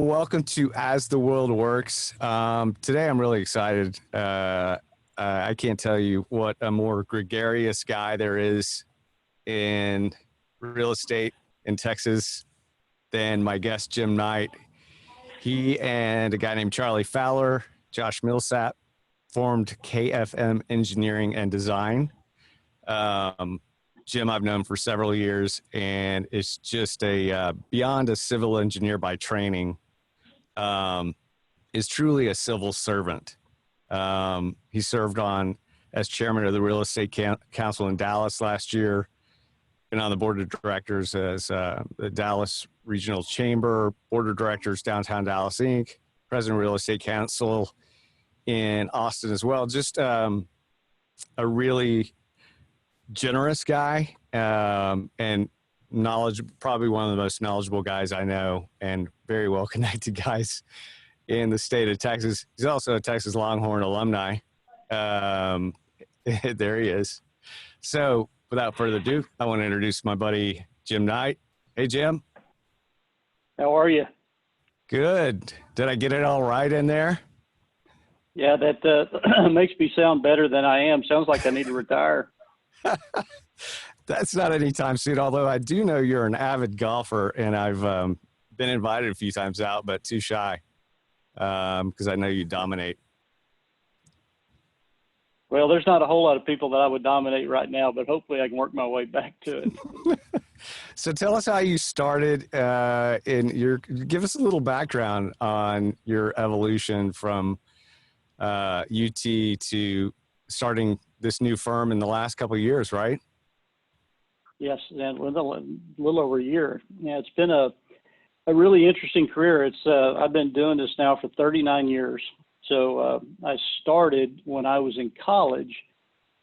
Welcome to As the World Works. Today I'm really excited. I can't tell you what a more gregarious guy there is in real estate in Texas than my guest, Jim Knight. He and a guy named Charley Fowler, Josh Millsap, formed KFM Engineering and Design. Jim I've known for several years, and is just beyond a civil engineer by training. Is truly a civil servant. He served on as chairman of the Real Estate Council in Dallas last year, been on the board of directors as the Dallas Regional Chamber, board of directors, Downtown Dallas Inc., president of Real Estate Council in Austin as well. Just a really generous guy and probably one of the most knowledgeable guys I know, and very well connected guys in the state of Texas. He's also a Texas Longhorn alumni. There he is. So without further ado, I want to introduce my buddy, Jim Knight. Hey, Jim. How are you? Good. Did I get it all right in there? Yeah, that makes me sound better than I am. Sounds like I need to retire. That's not anytime soon, although I do know you're an avid golfer, and I've been invited a few times out, but too shy because I know you dominate. Well, there's not a whole lot of people that I would dominate right now, but hopefully I can work my way back to it. So tell us how you started give us a little background on your evolution from UT to starting this new firm in the last couple of years, right? Yes, and a little over a year. Yeah, it's been a really interesting career. I've been doing this now for 39 years. So I started when I was in college.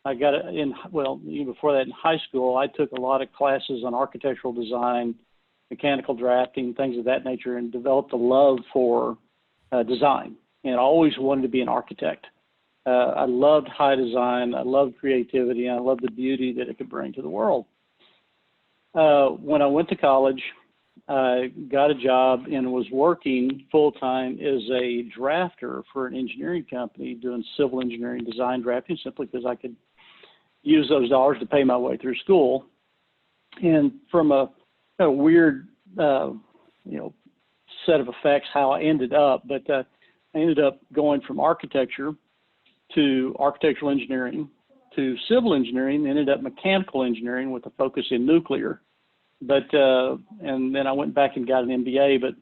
I got even before that in high school, I took a lot of classes on architectural design, mechanical drafting, things of that nature, and developed a love for design. And I always wanted to be an architect. I loved high design. I loved creativity. And I loved the beauty that it could bring to the world. When I went to college, I got a job and was working full-time as a drafter for an engineering company doing civil engineering design drafting, simply because I could use those dollars to pay my way through school. And from a weird, set of effects, how I ended up, but I ended up going from architecture to architectural engineering to civil engineering, ended up mechanical engineering with a focus in nuclear. But and then I went back and got an MBA, but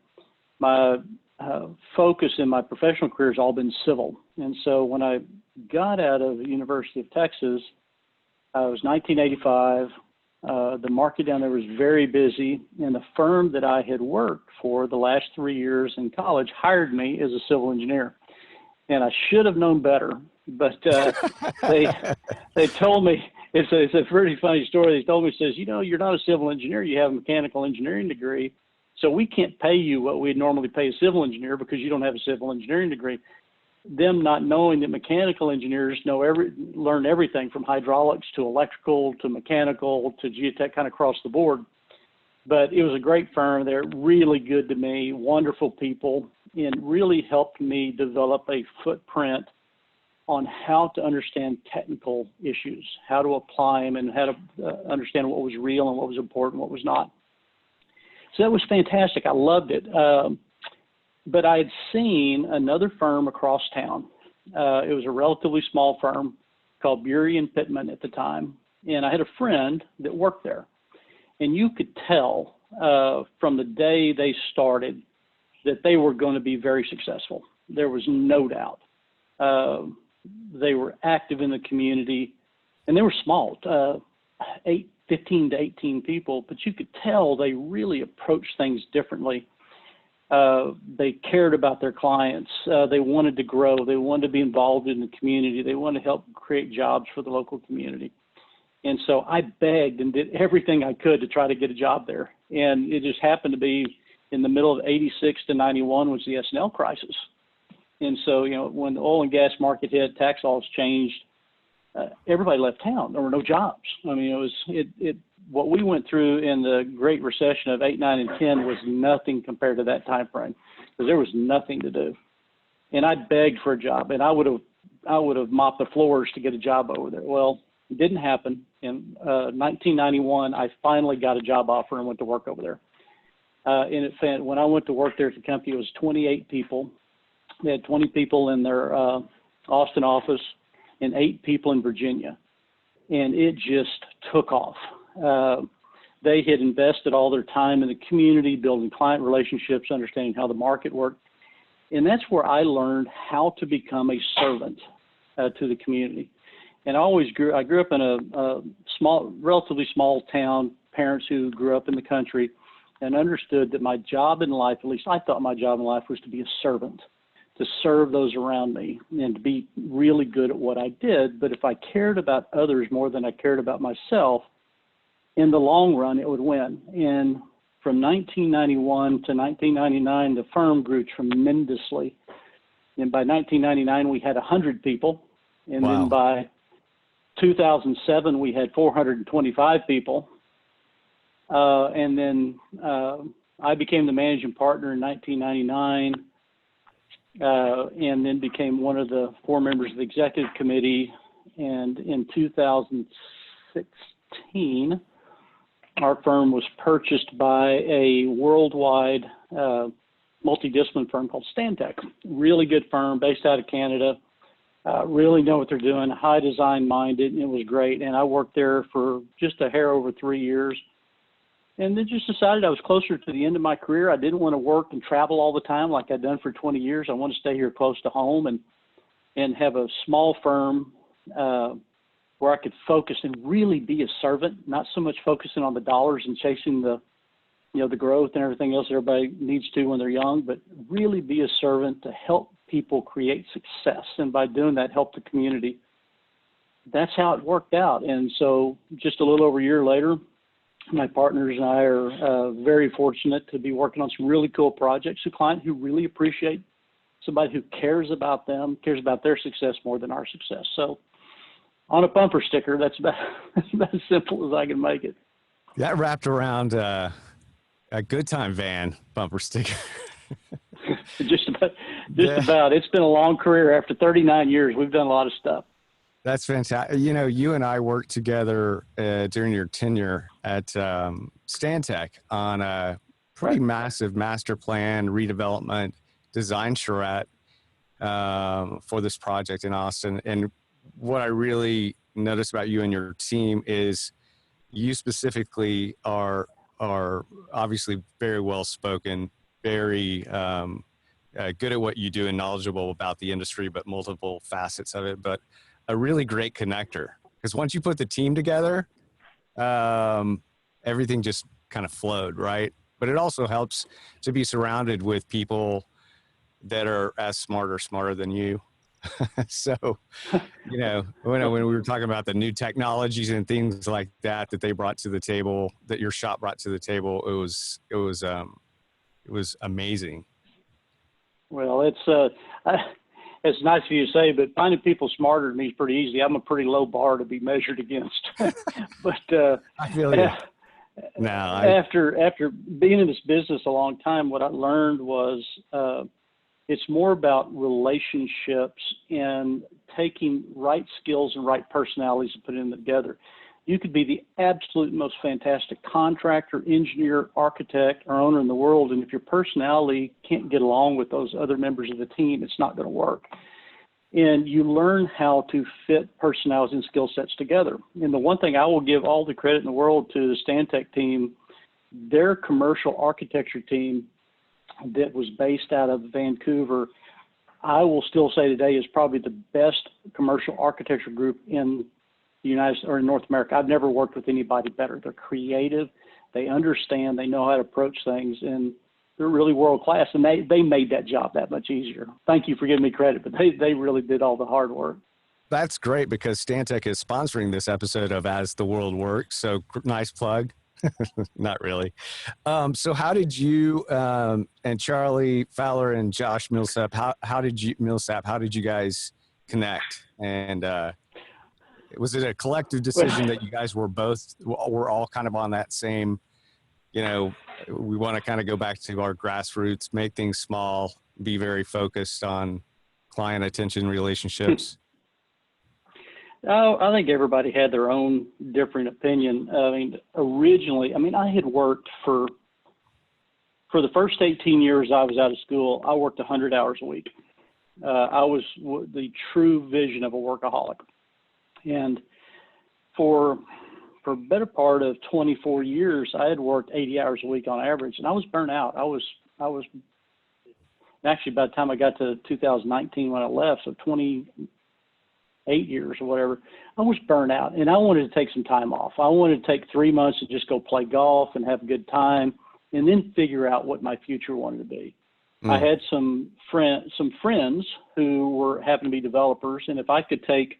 my focus in my professional career has all been civil. And so when I got out of the University of Texas, it was 1985. The market down there was very busy, and the firm that I had worked for the last 3 years in college hired me as a civil engineer. And I should have known better, but they told me, it's a pretty funny story. They told me, says, you're not a civil engineer, you have a mechanical engineering degree, so we can't pay you what we'd normally pay a civil engineer because you don't have a civil engineering degree. Them not knowing that mechanical engineers learn everything from hydraulics to electrical to mechanical to geotech, kind of across the board. But it was a great firm. They're really good to me, wonderful people, and really helped me develop a footprint on how to understand technical issues, how to apply them, and how to understand what was real and what was important, what was not. So that was fantastic. I loved it. But I had seen another firm across town. It was a relatively small firm called Bury and Pittman at the time. And I had a friend that worked there. And you could tell from the day they started that they were going to be very successful. There was no doubt. They were active in the community, and they were small, 15 to 18 people, but you could tell they really approached things differently. They cared about their clients. They wanted to grow. They wanted to be involved in the community. They wanted to help create jobs for the local community. And so I begged and did everything I could to try to get a job there. And it just happened to be in the middle of 86 to 91 was the S&L crisis. And so, when the oil and gas market hit, tax laws changed, everybody left town. There were no jobs. I mean, what we went through in the Great Recession of 8, 9, and 10 was nothing compared to that time frame. because there was nothing to do. And I begged for a job, and I would have mopped the floors to get a job over there. Well, it didn't happen. In 1991, I finally got a job offer and went to work over there. And when I went to work there at the company, it was 28 people. They had 20 people in their Austin office and 8 people in Virginia. And it just took off. They had invested all their time in the community, building client relationships, understanding how the market worked. And that's where I learned how to become a servant to the community. And I grew up in a small, relatively small town, parents who grew up in the country, and understood that my job in life, at least I thought my job in life, was to be a servant, to serve those around me and to be really good at what I did. But if I cared about others more than I cared about myself, in the long run, it would win. And from 1991 to 1999, the firm grew tremendously. And by 1999, we had 100 people. And Wow. then by 2007, we had 425 people. And then I became the managing partner in 1999, and then became one of the 4 members of the executive committee. And in 2016, our firm was purchased by a worldwide multidiscipline firm called Stantec. Really good firm based out of Canada. Really know what they're doing, high design minded, and it was great. And I worked there for just a hair over 3 years. And then just decided I was closer to the end of my career. I didn't want to work and travel all the time like I'd done for 20 years. I want to stay here close to home and have a small firm where I could focus and really be a servant, not so much focusing on the dollars and chasing the growth and everything else everybody needs to when they're young, but really be a servant to help people create success. And by doing that, help the community. That's how it worked out. And so just a little over a year later, my partners and I are very fortunate to be working on some really cool projects. A client who really appreciate somebody who cares about them, cares about their success more than our success. So on a bumper sticker, that's about as simple as I can make it. That wrapped around a good time van bumper sticker. Just about. It's been a long career. After 39 years, we've done a lot of stuff. That's fantastic. You know, you and I worked together during your tenure at Stantec on a pretty massive master plan redevelopment design charrette for this project in Austin. And what I really noticed about you and your team is you specifically are obviously very well spoken, very good at what you do and knowledgeable about the industry, but multiple facets of it. But a really great connector, because once you put the team together, everything just kind of flowed, right? But it also helps to be surrounded with people that are as smart or smarter than you. So, you know, when we were talking about the new technologies and things like that they brought to the table, that your shop brought to the table, it was amazing. Well, it's nice of you to say, but finding people smarter than me is pretty easy. I'm a pretty low bar to be measured against. But I feel you. After being in this business a long time, what I learned was it's more about relationships and taking right skills and right personalities and putting them together. You could be the absolute most fantastic contractor, engineer, architect, or owner in the world, and if your personality can't get along with those other members of the team, it's not going to work. And you learn how to fit personalities and skill sets together. And the one thing I will give all the credit in the world to the Stantec team, their commercial architecture team that was based out of Vancouver, I will still say today is probably the best commercial architecture group in the United States or in North America. I've never worked with anybody better. They're creative, they understand, they know how to approach things, and they're really world class. And they made that job that much easier. Thank you for giving me credit, but they really did all the hard work. That's great, because Stantec is sponsoring this episode of As the World Works. So nice plug. Not really. So how did you and Charley, Fowler, and Josh Millsap, how did you guys connect? And was it a collective decision that you guys were all kind of on that same, you know, we want to kind of go back to our grassroots, make things small, be very focused on client attention relationships? Oh, I think everybody had their own different opinion. I mean, originally, I had worked for the first 18 years I was out of school, I worked 100 hours a week. I was the true vision of a workaholic. And for a better part of 24 years, I had worked 80 hours a week on average, and I was burnt out. I was actually, by the time I got to 2019 when I left, so 28 years or whatever, I was burnt out, and I wanted to take some time off. I wanted to take 3 months to just go play golf and have a good time, and then figure out what my future wanted to be. I had some friends who happened to be developers, and if I could take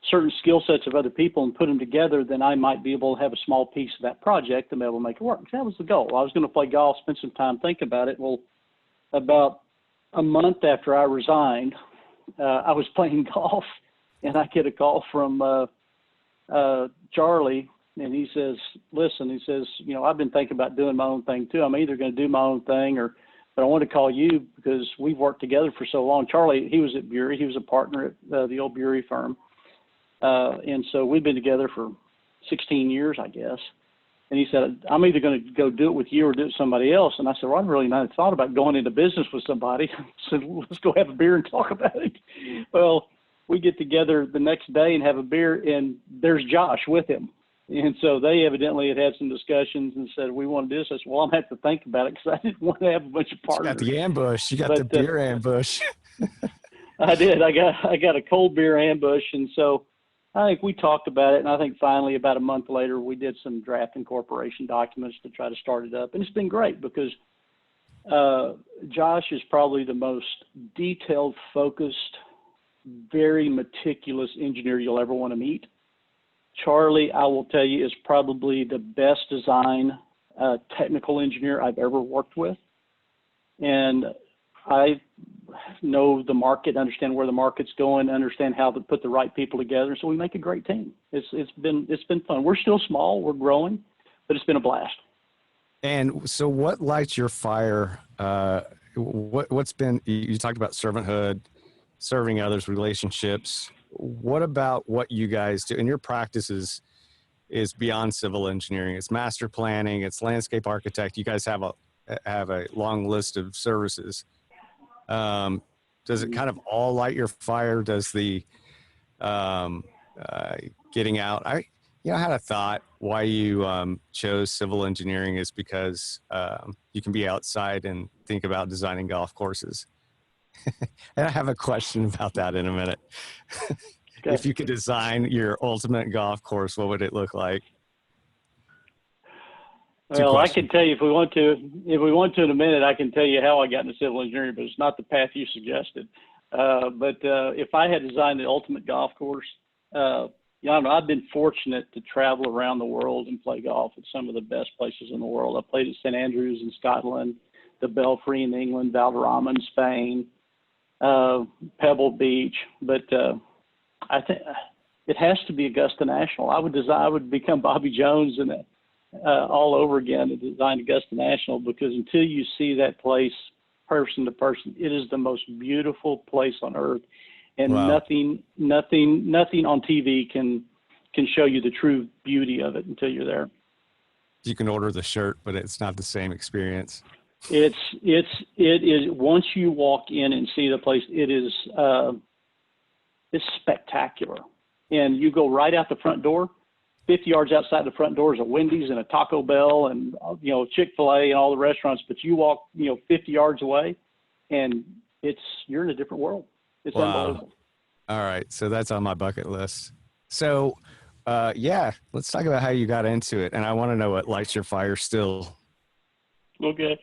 certain skill sets of other people and put them together, then I might be able to have a small piece of that project and be able to make it work. That was the goal. I was going to play golf, spend some time, think about it. Well, about a month after I resigned, I was playing golf, and I get a call from Charley, and he says, listen, he says, you know, I've been thinking about doing my own thing too. I'm either going to do my own thing but I want to call you because we've worked together for so long. Charley, he was at Bury. He was a partner at the old Bury firm. And so we've been together for 16 years, I guess. And he said, I'm either going to go do it with you or do it with somebody else. And I said, well, I've really not thought about going into business with somebody. I said, let's go have a beer and talk about it. Well, we get together the next day and have a beer, and there's Josh with him. And so they evidently had some discussions and said, we want to do this. I said, well, I'm going to have to think about it because I didn't want to have a bunch of partners. You got the ambush. You got the beer ambush. I did. I got a cold beer ambush. And so I think we talked about it. And I think finally about a month later, we did some draft incorporation documents to try to start it up. And it's been great because Josh is probably the most detailed, focused, very meticulous engineer you'll ever want to meet. Charley, I will tell you, is probably the best design technical engineer I've ever worked with. And I know the market, understand where the market's going, understand how to put the right people together. So we make a great team. It's been fun. We're still small, we're growing, but it's been a blast. And so what lights your fire? What's been, you talked about servanthood, serving others, relationships. What about what you guys do in your practices is beyond civil engineering? It's master planning, it's landscape architect. You guys have a long list of services. Does it kind of all light your fire? Does the getting out? I had a thought why you chose civil engineering is because you can be outside and think about designing golf courses. And I have a question about that in a minute. Okay. If you could design your ultimate golf course, what would it look like? Well, I can tell you if we want to in a minute, I can tell you how I got into civil engineering, but it's not the path you suggested. But if I had designed the ultimate golf course, I've been fortunate to travel around the world and play golf at some of the best places in the world. I played at St. Andrews in Scotland, the Belfry in England, Valderrama in Spain, Pebble Beach, but I think it has to be Augusta National. I would become Bobby Jones and all over again to design Augusta National, because until you see that place person to person, it is the most beautiful place on earth, and wow. nothing on TV can show you the true beauty of it until you're there. You can order the shirt, but it's not the same experience. It is once you walk in and see the place, it's spectacular. And you go right out the front door, 50 yards outside the front door is a Wendy's and a Taco Bell and, Chick-fil-A and all the restaurants, but you walk, 50 yards away and you're in a different world. It's unbelievable. All right. So that's on my bucket list. So, let's talk about how you got into it. And I want to know what lights your fire still. Okay.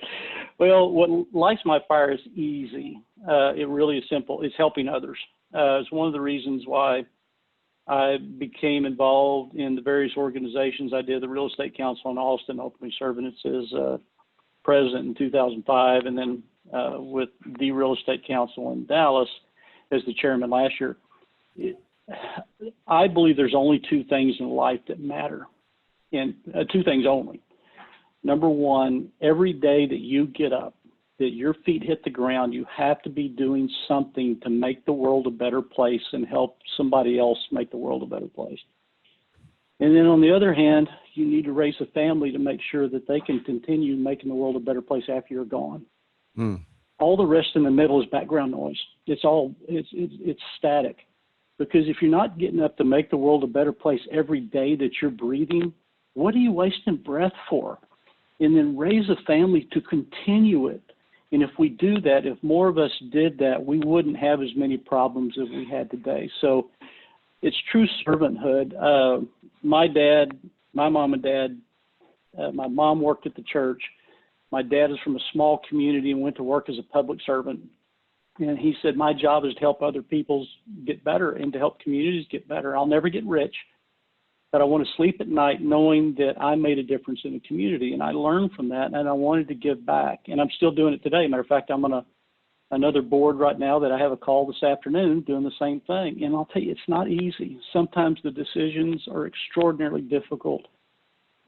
Well, what lights my fire is easy. It really is simple. It's helping others. It's one of the reasons why I became involved in the various organizations. I did the Real Estate Council in Austin, ultimately serving as president in 2005, and then with the Real Estate Council in Dallas as the chairman last year. I believe there's only two things in life that matter, and two things only. Number one, every day that you get up, that your feet hit the ground, you have to be doing something to make the world a better place and help somebody else make the world a better place. And then on the other hand, you need to raise a family to make sure that they can continue making the world a better place after you're gone. Mm. All the rest in the middle is background noise. It's static. Because if you're not getting up to make the world a better place every day that you're breathing, what are you wasting breath for? And then raise a family to continue it. And if we do that, if more of us did that, we wouldn't have as many problems as we had today. So it's true servanthood. My mom and dad, my mom worked at the church. My dad is from a small community and went to work as a public servant. And he said, my job is to help other people get better and to help communities get better. I'll never get rich, but I want to sleep at night knowing that I made a difference in the community. And I learned from that, and I wanted to give back. And I'm still doing it today. Matter of fact, I'm on another board right now that I have a call this afternoon doing the same thing. And I'll tell you, it's not easy. Sometimes the decisions are extraordinarily difficult.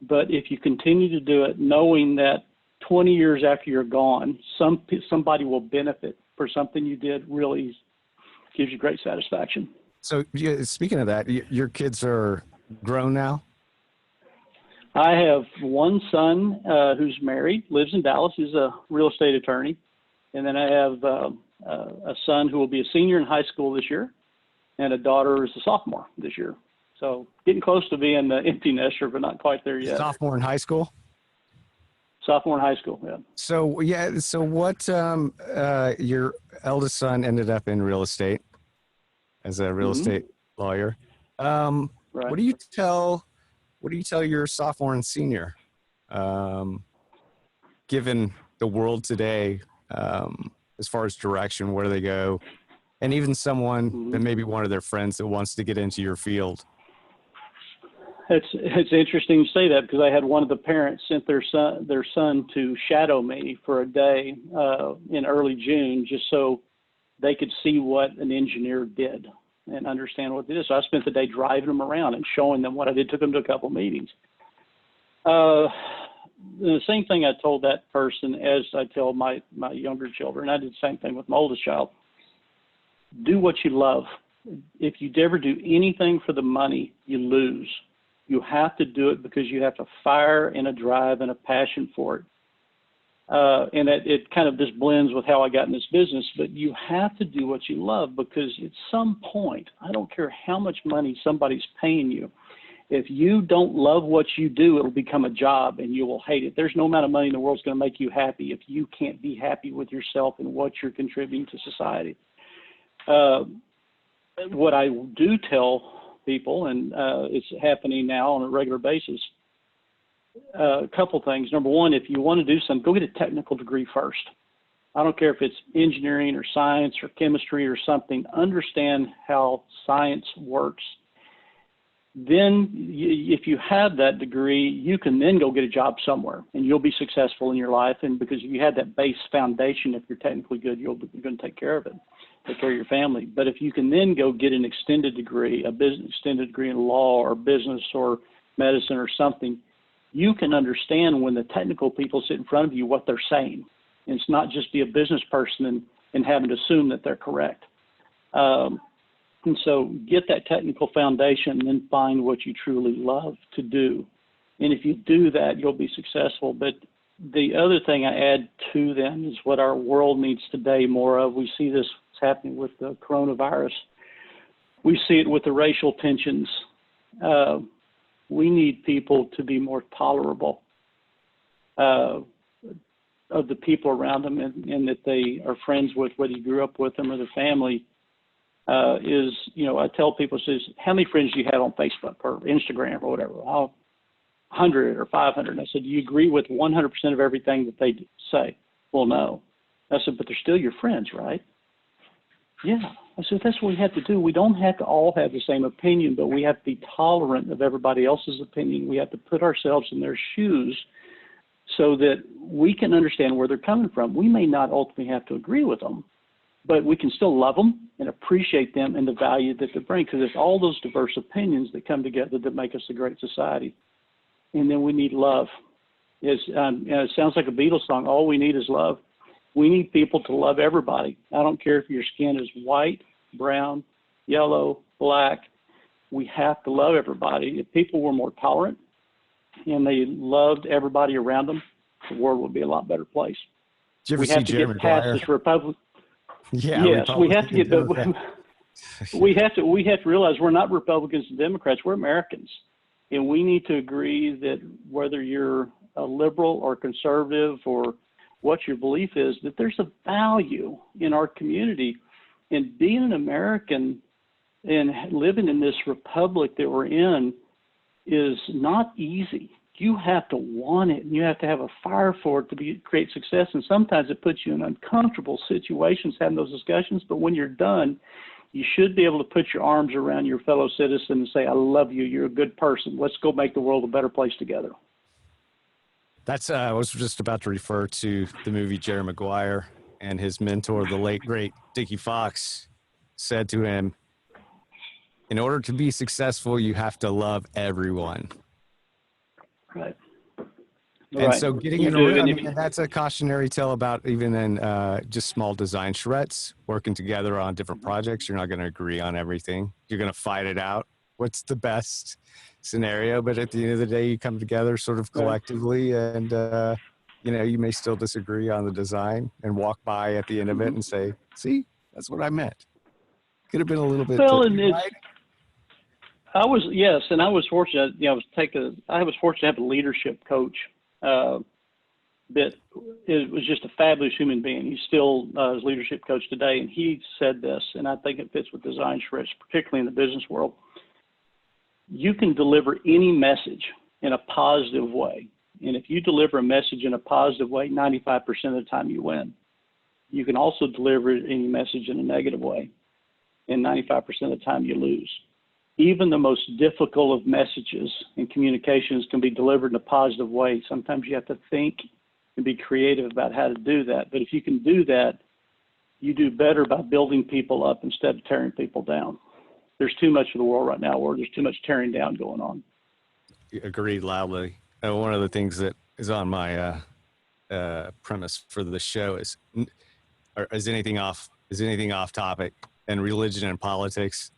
But if you continue to do it, knowing that 20 years after you're gone, somebody will benefit for something you did, really gives you great satisfaction. So speaking of that, your kids are grown now? I have one son who's married, lives in Dallas. He's a real estate attorney. And then I have a son who will be a senior in high school this year, and a daughter who's a sophomore this year. So getting close to being the empty nester, but not quite there yet. Sophomore in high school? Sophomore in high school, yeah. So what, your eldest son ended up in real estate as a real estate lawyer. Right. What do you tell your sophomore and senior, given the world today, as far as direction, where they go, and even someone that maybe one of their friends that wants to get into your field? It's interesting you say that, because I had one of the parents sent their son to shadow me for a day in early June, just so they could see what an engineer did and understand what they did. So I spent the day driving them around and showing them what I did. Took them to a couple of meetings. The same thing I told that person as I tell my younger children. I did the same thing with my oldest child. Do what you love. If you ever do anything for the money, you lose. You have to do it because you have a fire and a drive and a passion for it. And it kind of just blends with how I got in this business, but you have to do what you love, because at some point, I don't care how much money somebody's paying you, if you don't love what you do, it'll become a job and you will hate it. There's no amount of money in the world that's going to make you happy if you can't be happy with yourself and what you're contributing to society. What I do tell people, and it's happening now on a regular basis, a couple things. Number one, if you want to do something, go get a technical degree first. I don't care if it's engineering or science or chemistry or something. Understand how science works. Then if you have that degree, you can then go get a job somewhere and you'll be successful in your life. And because if you have that base foundation, if you're technically good, you're going to take care of it, take care of your family. But if you can then go get an extended degree, a business extended degree in law or business or medicine or something, you can understand when the technical people sit in front of you what they're saying. And it's not just be a business person and having to assume that they're correct. And so get that technical foundation and then find what you truly love to do. And if you do that, you'll be successful. But the other thing I add to them is what our world needs today more of. We see this happening with the coronavirus. We see it with the racial tensions. We need people to be more tolerable of the people around them, and that they are friends with, whether you grew up with them or the family. I tell people, says, how many friends do you have on Facebook or Instagram or whatever? 100 or 500. And I said, do you agree with 100% of everything that they say? Well, no. I said, but they're still your friends, right? Yeah. I said, that's what we have to do. We don't have to all have the same opinion, but we have to be tolerant of everybody else's opinion. We have to put ourselves in their shoes so that we can understand where they're coming from. We may not ultimately have to agree with them, but we can still love them and appreciate them and the value that they bring, because it's all those diverse opinions that come together that make us a great society. And then we need love. It sounds like a Beatles song. All we need is love. We need people to love everybody. I don't care if your skin is white, brown, yellow, black. We have to love everybody. If people were more tolerant and they loved everybody around them, the world would be a lot better place. Did you ever We see have to Jerry get past Maguire? this Republican. Yeah, Yes, we have to get the. Democrat. We have to realize we're not Republicans and Democrats. We're Americans, and we need to agree that whether you're a liberal or conservative or what your belief is, that there's a value in our community, and being an American and living in this republic that we're in is not easy. You have to want it, and you have to have a fire for it to create success. And sometimes it puts you in uncomfortable situations having those discussions. But when you're done, you should be able to put your arms around your fellow citizen and say, I love you. You're a good person. Let's go make the world a better place together. That's I was just about to refer to the movie Jerry Maguire, and his mentor, the late, great Dickie Fox, said to him, in order to be successful, you have to love everyone. Right. And so getting in a room, I mean, that's a cautionary tale about even in just small design charrettes, working together on different projects. You're not going to agree on everything. You're going to fight it out. What's the best scenario? But at the end of the day, you come together sort of collectively, and, you may still disagree on the design and walk by at the end of it and say, see, that's what I meant. Could have been a little bit. Well, and right? I was fortunate. I was fortunate to have a leadership coach that was just a fabulous human being. He's still his leadership coach today, and he said this, and I think it fits with design charrettes, particularly in the business world. You can deliver any message in a positive way, and if you deliver a message in a positive way, 95% of the time you win. You can also deliver any message in a negative way, and 95% of the time you lose. Even the most difficult of messages and communications can be delivered in a positive way. Sometimes you have to think and be creative about how to do that. But if you can do that, you do better by building people up instead of tearing people down. There's too much of the world right now where there's too much tearing down going on. Agreed loudly. One of the things that is on my premise for the show is anything off topic, and religion and politics.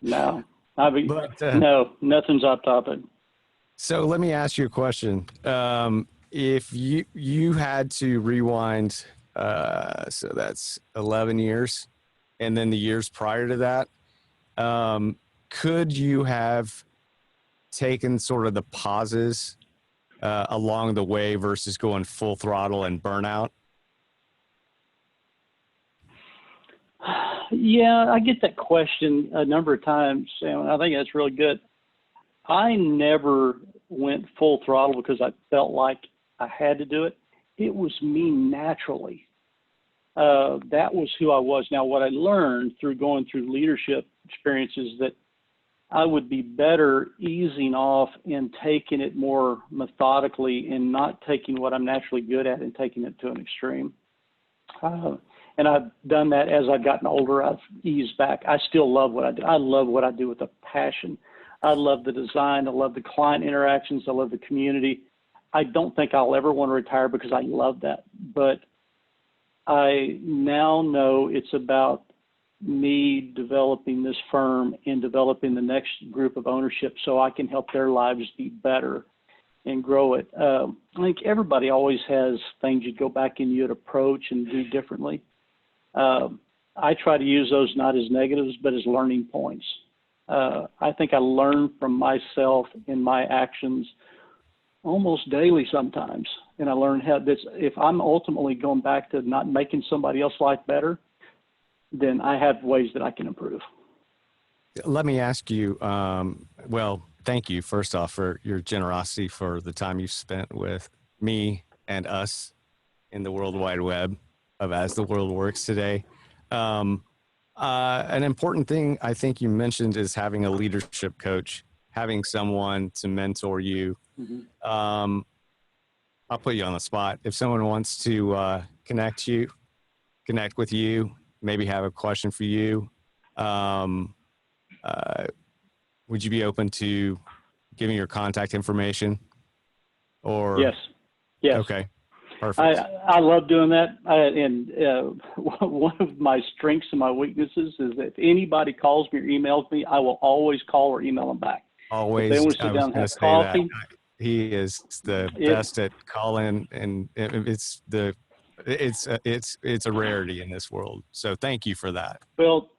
No, no, nothing's off topic. So let me ask you a question. If you had to rewind, so that's 11 years, and then the years prior to that, could you have taken sort of the pauses along the way versus going full throttle and burnout? Yeah, I get that question a number of times, Sam, and I think that's really good. I never went full throttle because I felt like I had to do it. It was me naturally. That was who I was. Now, what I learned through going through leadership experiences that I would be better easing off and taking it more methodically and not taking what I'm naturally good at and taking it to an extreme. And I've done that as I've gotten older. I've eased back. I still love what I do. I love what I do with a passion. I love the design. I love the client interactions. I love the community. I don't think I'll ever want to retire because I love that. But I now know it's about me developing this firm and developing the next group of ownership so I can help their lives be better and grow it. I think everybody always has things you go back and you'd approach and do differently. I try to use those not as negatives, but as learning points. I think I learn from myself in my actions almost daily sometimes. And I learn how this, if I'm ultimately going back to not making somebody else's life better, then I have ways that I can improve. Let me ask you, thank you first off for your generosity for the time you've spent with me and us in the World Wide Web of As the World Works today. An important thing I think you mentioned is having a leadership coach, having someone to mentor you. Mm-hmm. I'll put you on the spot. If someone wants to connect with you, maybe have a question for you, would you be open to giving your contact information or? Yes. Yes. Okay. Perfect. I love doing that. One of my strengths and my weaknesses is that if anybody calls me or emails me, I will always call or email them back. Always. If they want to I sit was down and going to have say coffee, that. He is the best at calling, and it's a rarity in this world. So thank you for that. well,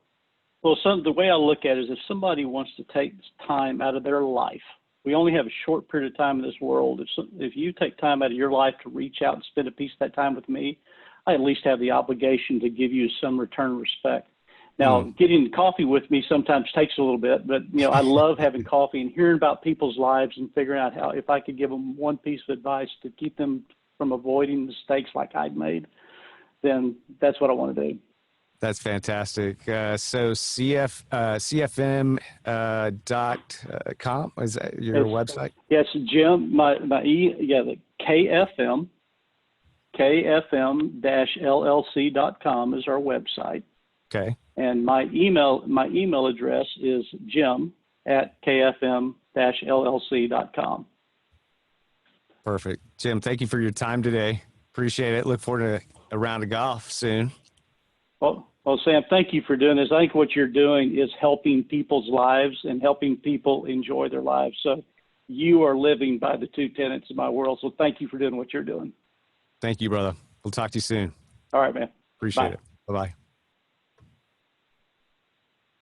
the way I look at it is if somebody wants to take time out of their life, we only have a short period of time in this world. If you take time out of your life to reach out and spend a piece of that time with me, I at least have the obligation to give you some return of respect. Now, getting coffee with me sometimes takes a little bit, but I love having coffee and hearing about people's lives and figuring out how, if I could give them one piece of advice to keep them from avoiding mistakes like I'd made, then that's what I want to do. That's fantastic. So CFM.com, is that your website? Yes, Jim, the KFM-LLC.com is our website. Okay. And my email address is jim@kfm-llc.com. Perfect. Jim, thank you for your time today. Appreciate it. Look forward to a round of golf soon. Well, Sam, thank you for doing this. I think what you're doing is helping people's lives and helping people enjoy their lives. So you are living by the two tenets of my world. So thank you for doing what you're doing. Thank you, brother. We'll talk to you soon. All right, man. Appreciate Bye. it. Bye-bye.